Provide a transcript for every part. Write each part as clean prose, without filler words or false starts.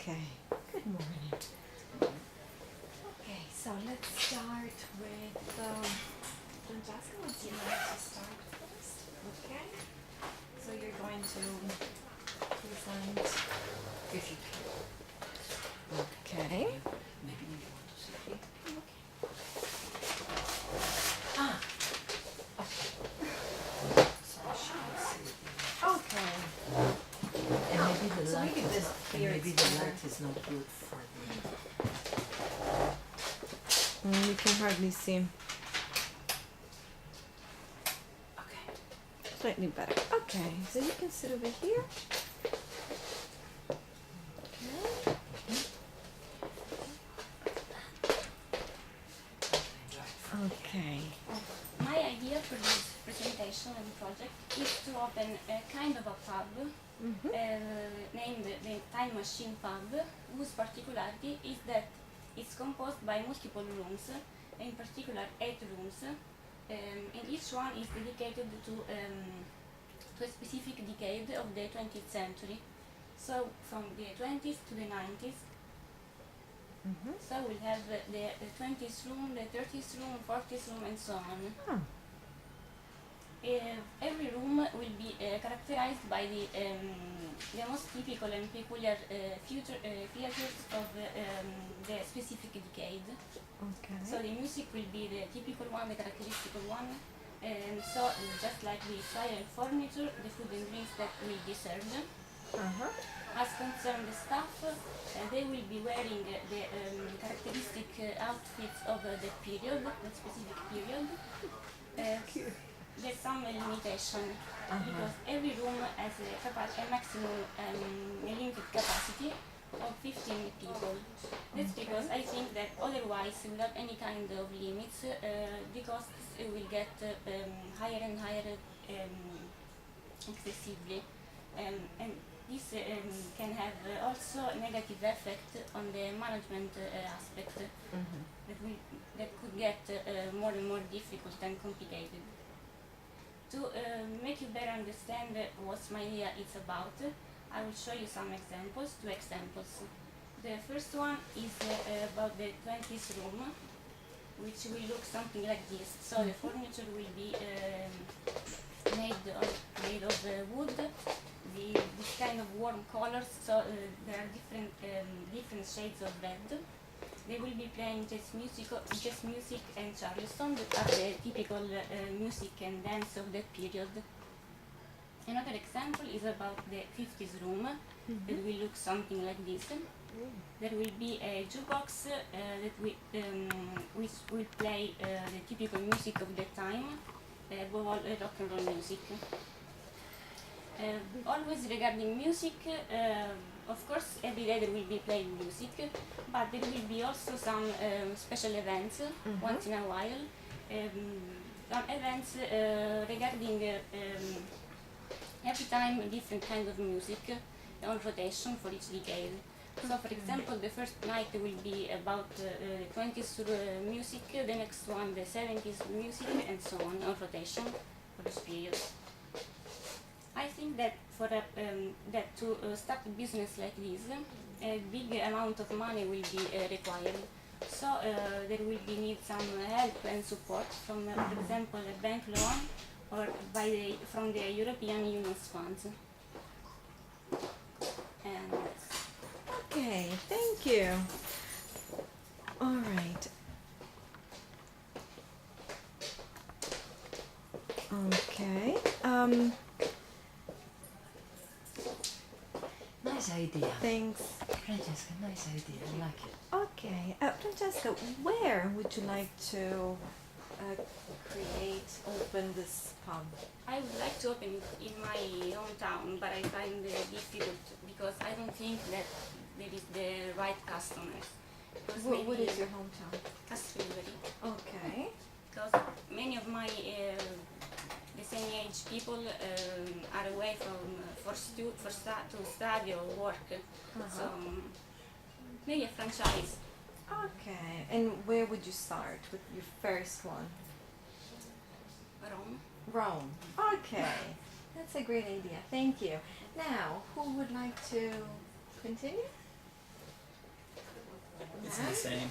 Okay, good morning. Okay, so let's start with Francesca. Would you like to start first? Okay. So you're going to present. If you Okay. maybe you want to sit here. Ah, So she will sit okay. and maybe the So light maybe is this not, and here maybe is the better. light is not good for the. You can hardly see. Okay. Slightly better. Okay, so you can sit over here. Okay. Enjoy it. Okay. My idea for this presentation and project is to open a kind of a pub Mm-hmm. named the Time Machine Pub, whose particularity is that it's composed by multiple rooms, in particular 8 rooms, and each one is dedicated to a specific decade of the 20th century. So from the 20s to the 90s, Mm-hmm. so we'll have the 20th room, the 30th room, 40th room, and so on. Oh. Every room will be characterized by the most typical and peculiar features of the specific decade. Okay. So the music will be the typical one, the characteristical one, and so just like the style and furniture, the food and drinks that will be served. Uh-huh. As concerned the staff, they will be wearing the characteristic outfits of that period, that specific period. There's some limitation because every room has a maximum limited capacity of 15 people. That's because I think that otherwise, without any kind of limits, the costs will get higher and higher excessively. And this can have also a negative effect on the management aspect Mm-hmm. that could get more and more difficult and complicated. To make you better understand what my idea is about, I will show you some examples, 2 examples. The first one is about the 20th room, which will look something like this. So the furniture will be made of wood, this kind of warm colors, so there are different shades of red. They will be playing jazz music and charleston, that are the typical music and dance of that period. Another example is about the 50s room, that will look something like this. There will be a jukebox which will play the typical music of the time, above all rock and roll music. Always regarding music, of course, every day there will be played music, but there will be also some special events once in a while. Some events regarding every time a different kind of music on rotation for each decade. So, for example, the first night will be about 20s music, the next one the 70s music, and so on rotation for this period. I think that to start a business like this, a big amount of money will be required. So there will be need some help and support from, for example, a bank loan or from the European Union's funds. And Okay, thank you. All right. Okay. Nice idea. Thanks. Francesca, nice idea. I like it. Okay. Francesca, where would you like to open this pub? I would like to open it in my hometown, but I find it difficult because I don't think that there is the right customers. Because What maybe is your hometown? Castellari. Okay. Because many of my the same age people are away to study or work. So maybe a franchise. Okay. And where would you start with your first one? Rome. Rome. Okay. That's a great idea. Thank you. Now, who would like to continue? It's the same.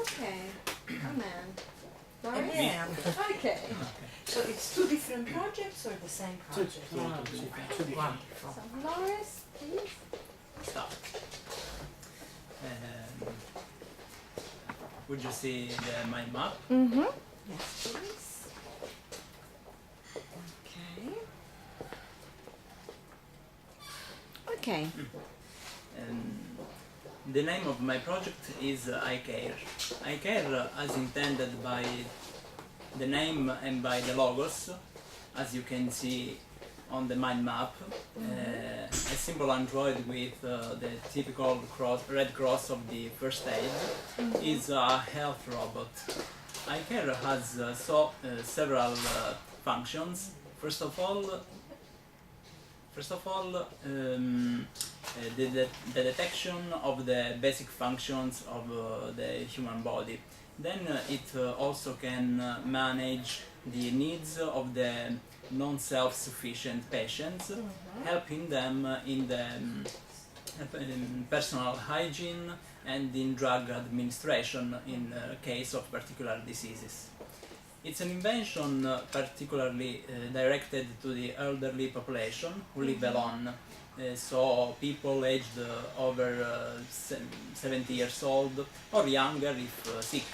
Okay. Come on. And Doris? then, Okay. so it's two different projects or the same project? Two different. Wonderful. So Doris, please. Start. Would you see the mind map? Mm-hmm. Yes, please. Okay. Okay. The name of my project is iCare. iCare, as intended by the name and by the logos, as you can see on the mind map, a simple android with the typical red cross of the first aid is a health robot. iCare has several functions. First of all, the detection of the basic functions of the human body. Then it also can manage the needs of the non-self-sufficient patients, helping them in the personal hygiene and in drug administration in case of particular diseases. It's an invention particularly directed to the elderly population who live alone, so people aged over 70 years old or younger if sick.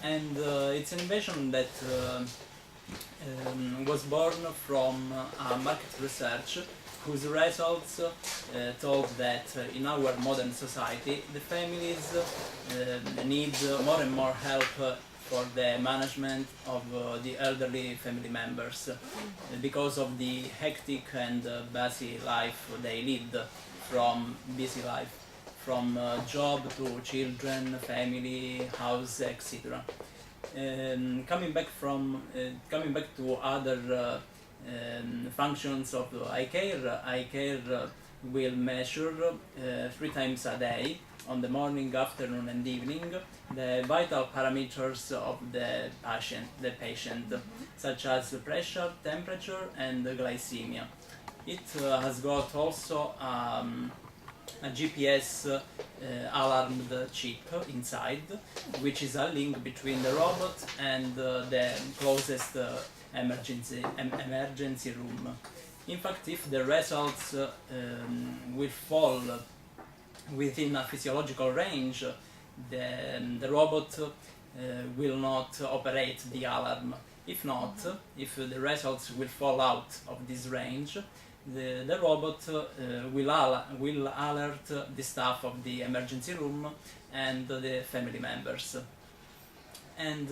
And it's an invention that was born from market research whose results told that in our modern society the families need more and more help for the management of the elderly family members because of the hectic and busy life they lead, from busy life, from job to children, family, house, etc. Coming back to other functions of iCare, iCare will measure 3 times a day, on the morning, afternoon and evening, the vital parameters of the patient, such as pressure, temperature and glycemia. It has got also a GPS alarmed chip inside, which is a link between the robot and the closest emergency room. In fact, if the results will fall within a physiological range, the robot will not operate the alarm. If not, if the results will fall out of this range, the robot will alert the staff of the emergency room and the family members. And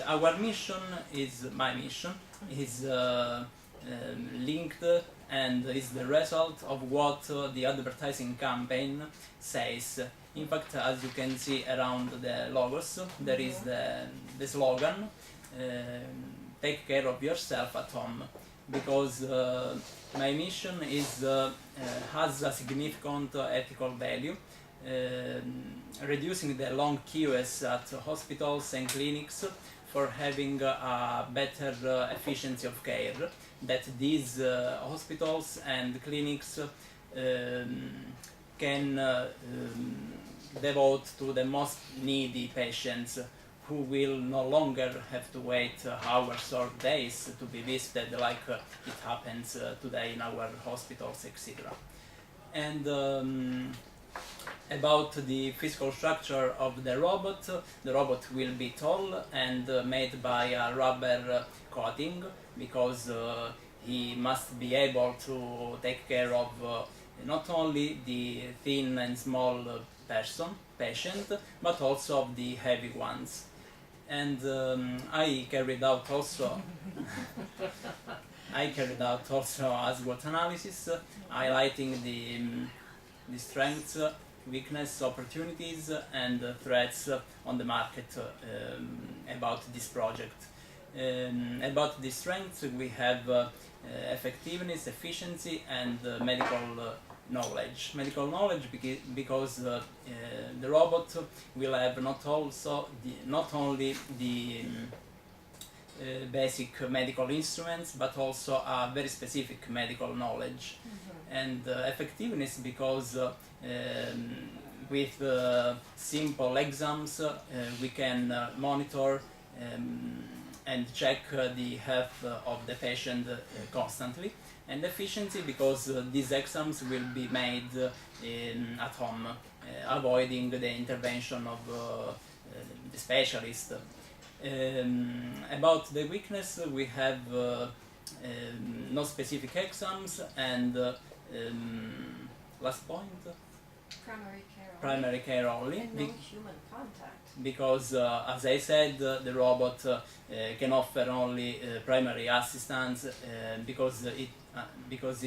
our mission is, my mission, is linked and is the result of what the advertising campaign says. In fact, as you can see around the logos, there is the slogan, take care of yourself at home, because my mission is has a significant ethical value, reducing the long queues at hospitals and clinics for having a better efficiency of care that these hospitals and clinics can devote to the most needy patients, who will no longer have to wait hours or days to be visited like it happens today in our hospitals, etc. And about the physical structure of the robot will be tall and made by a rubber coating, because he must be able to take care of not only the thin and small patient, but also of the heavy ones. And I carried out also a SWOT analysis, highlighting the strengths, weakness, opportunities and threats on the market about this project. About the strengths, we have effectiveness, efficiency and medical knowledge. Medical knowledge because the robot will have not only the basic medical instruments, but also a very specific medical knowledge. And effectiveness because with simple exams we can monitor and check the health of the patient constantly, and efficiency because these exams will be made at home, avoiding the intervention of the specialist. About the weakness, we have no specific exams, and last point, Primary care. primary care only, And no human contact. because as I said, the robot can offer only primary assistance because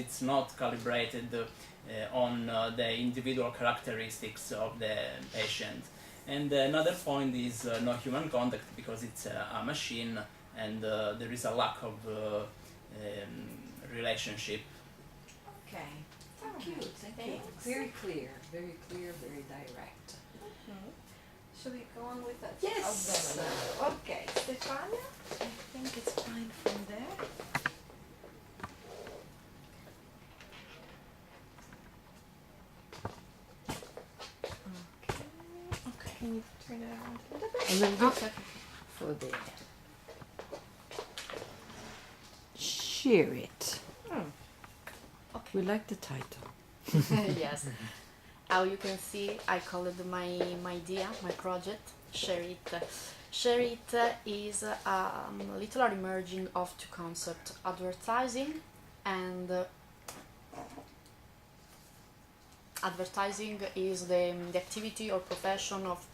it's not calibrated on the individual characteristics of the patient. And another point is no human contact because it's a machine, and there is a lack of relationship. Okay. Thank you. Thank you. Thanks. Very clear, very direct. Should we go on with that? Yes. Okay, Stefania? I think it's fine from there. Okay, can you turn it around a little bit? A little bit for the share it. We like the title. Yes. How you can see, I call it my idea, my project, Share It. Share It is a literary merging of two concepts, advertising and advertising is the activity or profession of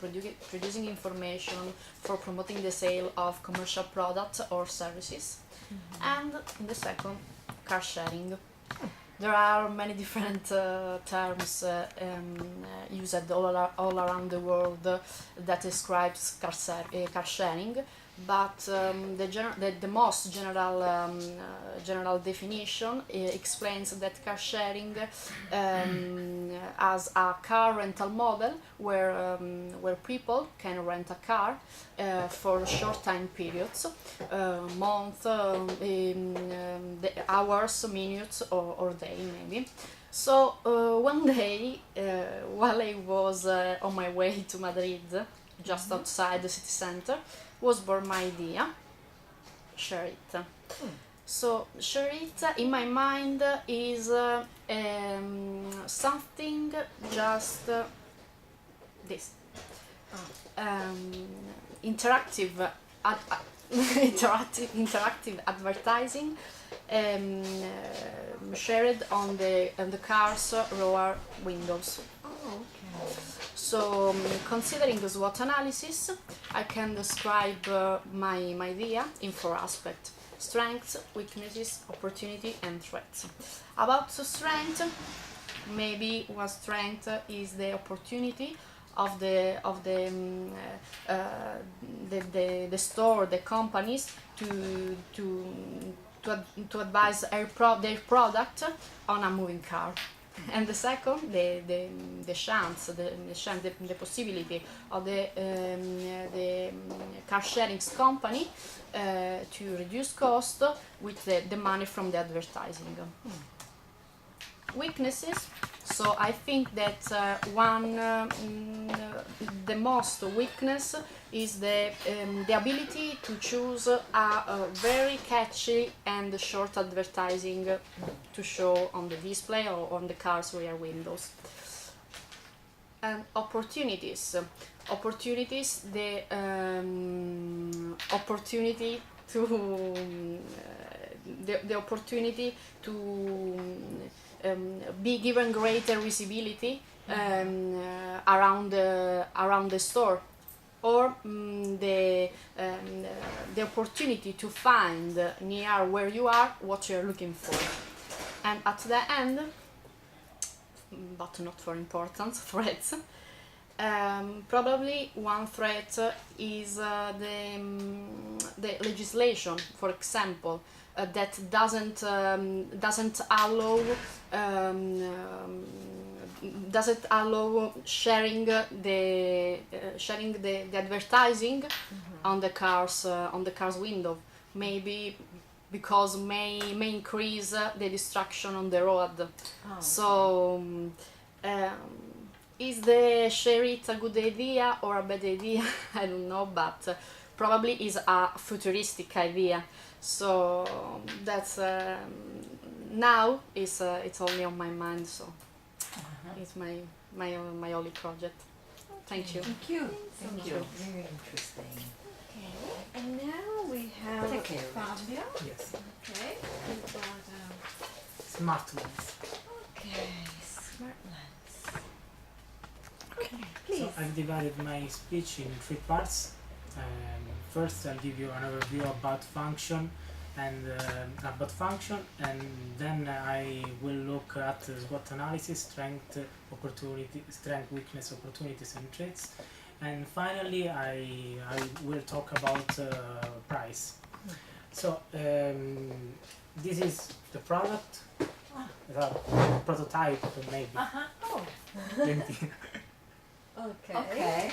producing information for promoting the sale of commercial products or services. And the second, car sharing. There are many different terms used all around the world that describes car sharing, but the most general definition explains that car sharing as a car rental model where people can rent a car for short time periods, month, the hours, minutes, or day maybe. So one day, while I was on my way to Madrid, just outside the city center, was born my idea, Share It. So Share It in my mind is something just this. Interactive advertising shared on the car's rear windows. Oh, okay. So, considering the SWOT analysis, I can describe my idea in four aspects: strengths, weaknesses, opportunity, and threats. About the strength, maybe one strength is the opportunity of the store, the companies to advise their product on a moving car. And the second, the chance, the possibility of the car sharing company to reduce cost with the money from the advertising. Weaknesses. So I think that the most weakness is the ability to choose a very catchy and short advertising to show on the display or on the car's rear windows. And opportunities. Opportunities. The opportunity to the opportunity to be given greater visibility around the store, or the opportunity to find near where you are what you are looking for. And at the end, but not for importance, threats. Probably one threat is the legislation, for example, that doesn't allow sharing the advertising on the car's window. Maybe because may increase the distraction on the road. Oh, So Is the share it a good idea or a bad idea? I don't know, but probably is a futuristic idea. So that's now it's only on my mind. So it's my only project. Thank you. Thank you. Thank Thank you. you. Very interesting. Okay. And now we have Take care of it. Fabio. Yes, Okay. Who brought smart ones. okay, smart lens. Okay. Please. So I've divided my speech in 3 parts. First, I'll give you an overview about function and then I will look at SWOT analysis, strength, weakness, opportunities, and traits. And finally, I will talk about price. So this is the product, the prototype maybe. Oh. Okay. Okay.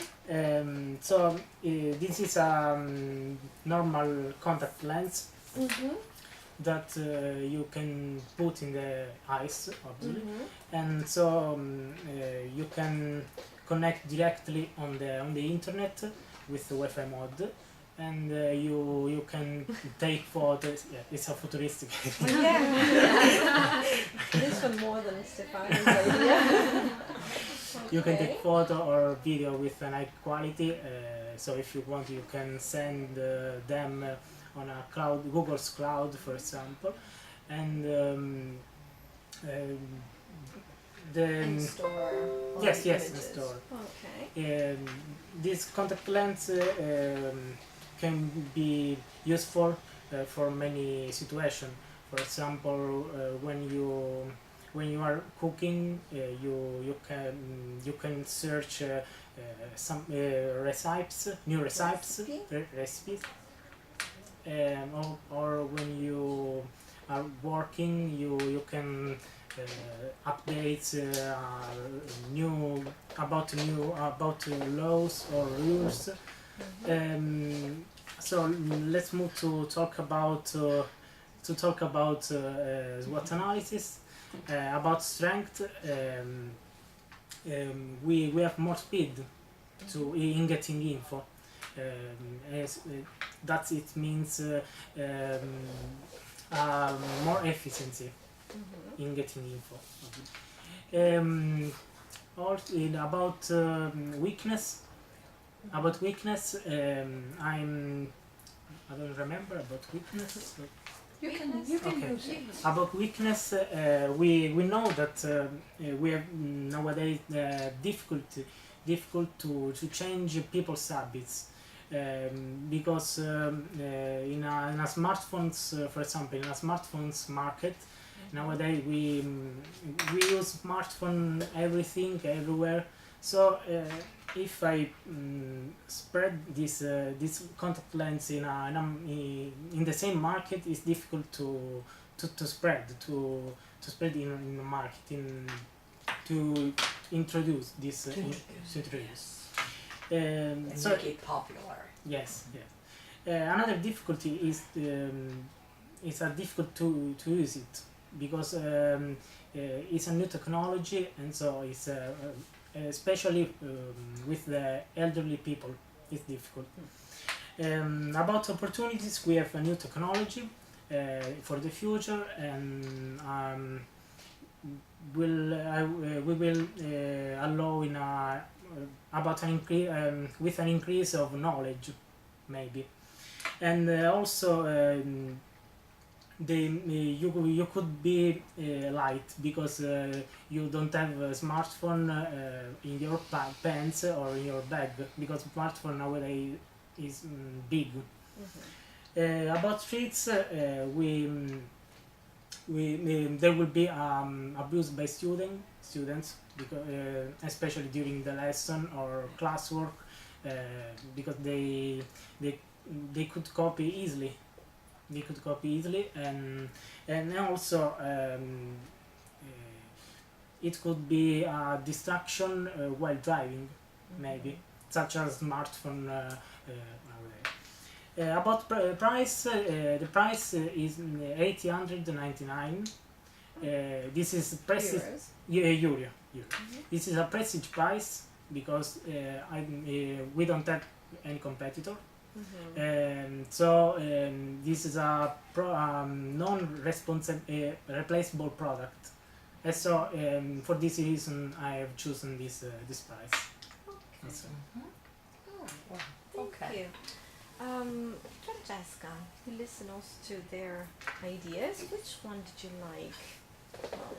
This is a normal contact lens Mm-hmm. that you can put in the eyes, obviously, Mm-hmm. and so you can connect directly on the internet with the Wi-Fi mode, and you can take photos. Yeah, it's a futuristic. Yeah. This one more than Stefano's idea. You can Okay. take photo or video with an high quality. So if you want, you can send them on a cloud, Google's cloud, for example, and the And store. all yes, the yes, the images. store. Okay. This contact lens can be useful for many situations. For example, when you are cooking, you can search some recipes, new recipes, recipes, or when you are working, you can update new about laws or rules. So let's move to talk about SWOT analysis. About strength, we have more speed in getting info. That it means more efficiency Mm-hmm. in getting info. About weakness. About weakness, I don't remember about weakness. You can Okay. use it. About weakness, we know that we have nowadays difficult to change people's habits. Because in a smartphones, for example, in a smartphones market, nowadays we use smartphone everything everywhere. So if I spread this contact lens in the same market, it's difficult to spread in the market, to introduce this To introduce. And So make it popular. yes, yes. Another difficulty is it's difficult to use it because it's a new technology, and so it's especially with the elderly people, it's difficult. About opportunities, we have a new technology for the future, and we will allow in about an increase with an increase of knowledge, maybe, and also you could be light because you don't have a smartphone in your pants or in your bag, because smartphone nowadays is big. Mm-hmm. About streets, there will be abuse by students because especially during the lesson or classwork, because they could copy easily. And also it could be a distraction while driving, maybe, such as smartphone nowadays. About price, the price is 899, This is prestige. Euros. Euro. This is a prestige prize because we don't have any competitor. This is a replaceable product. And so for this reason I have chosen this prize. So, Thank you. Francesca, you listen also to their ideas. Which one did you like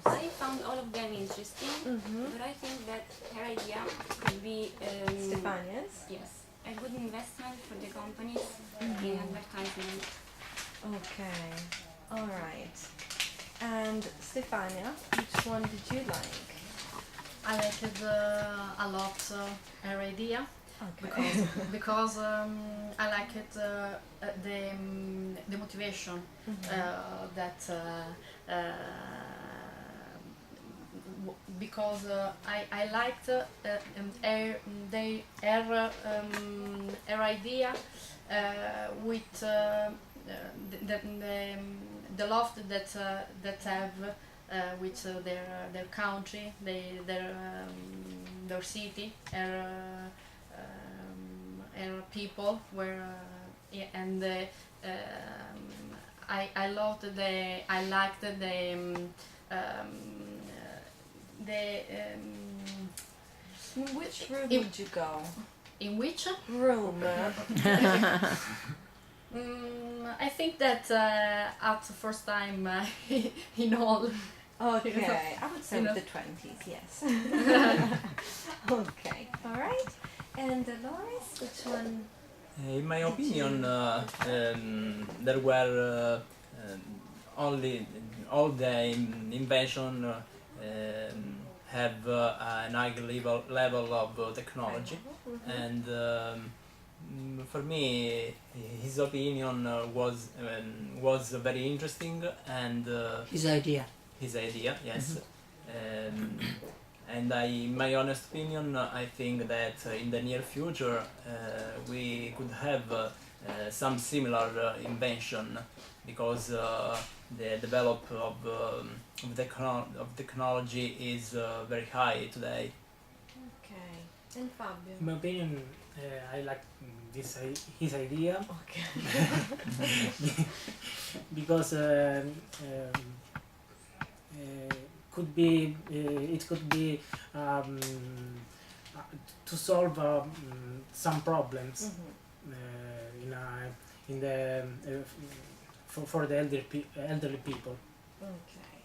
most? I found all of them interesting, but I think that her idea could be Stefania's? yes, a good investment for the companies in advertisement. Okay, all right. And Stefania, which one did you like? I liked a lot her idea Okay. because I liked the motivation that because I liked her idea with the love that have with their country, their city, and people where and I loved I liked In which room in- would you go? in which Room. I think that at the first time in all. Okay, I would say You know. the 20s, yes. Okay, all right. And Dolores, which one? In my opinion, there were only all the invention have an high level of technology, and for me, his opinion was very interesting, and His idea. his idea, yes. And in my honest opinion, I think that in the near future we could have some similar invention, because the development of technology is very high today. Okay. And Fabio? in my opinion, I like his idea Okay. because it could be to solve some problems in the for the elderly people. Okay.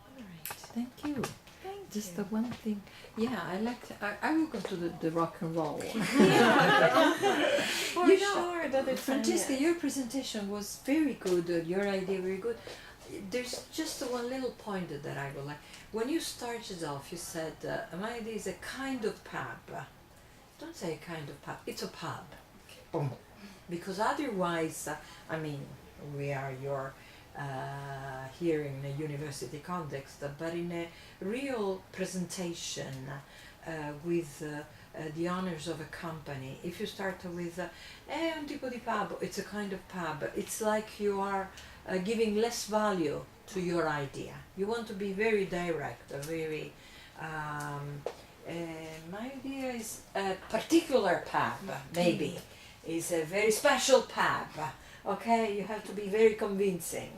All right. Thank you. Thank Just you. the one thing. Yeah, I will go to the rock and roll. For You know, sure, the other Francesca, time, yes. your presentation was very good. Your idea very good. There's just one little point that I would like. When you started off, you said my idea is a kind of pub. Don't say a kind of pub. It's a pub. Boom. Because otherwise, I mean, we are here in a university context, but in a real presentation with the owners of a company, if you start with un tipo di pub, it's a kind of pub, it's like you are giving less value to your idea. You want to be very direct, very my idea is a particular pub, maybe is a very special pub. Okay, you have to be very convincing.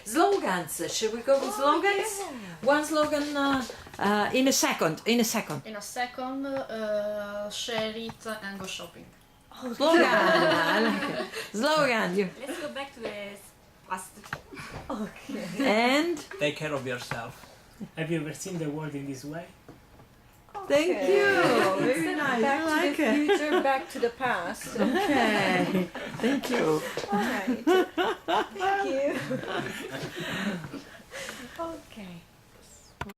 Slogans, should we go with slogans? Yeah. One slogan in a second. In a second, share it and go shopping. Slogan, I like it. Slogan, you. Let's go back to the past. Okay. And Take care of yourself. Have you ever seen the world in this way? thank Okay. you. It's Very a nice. Back I to like the it. future, back to the past. Okay. Thank you. All right. Thank you. Okay.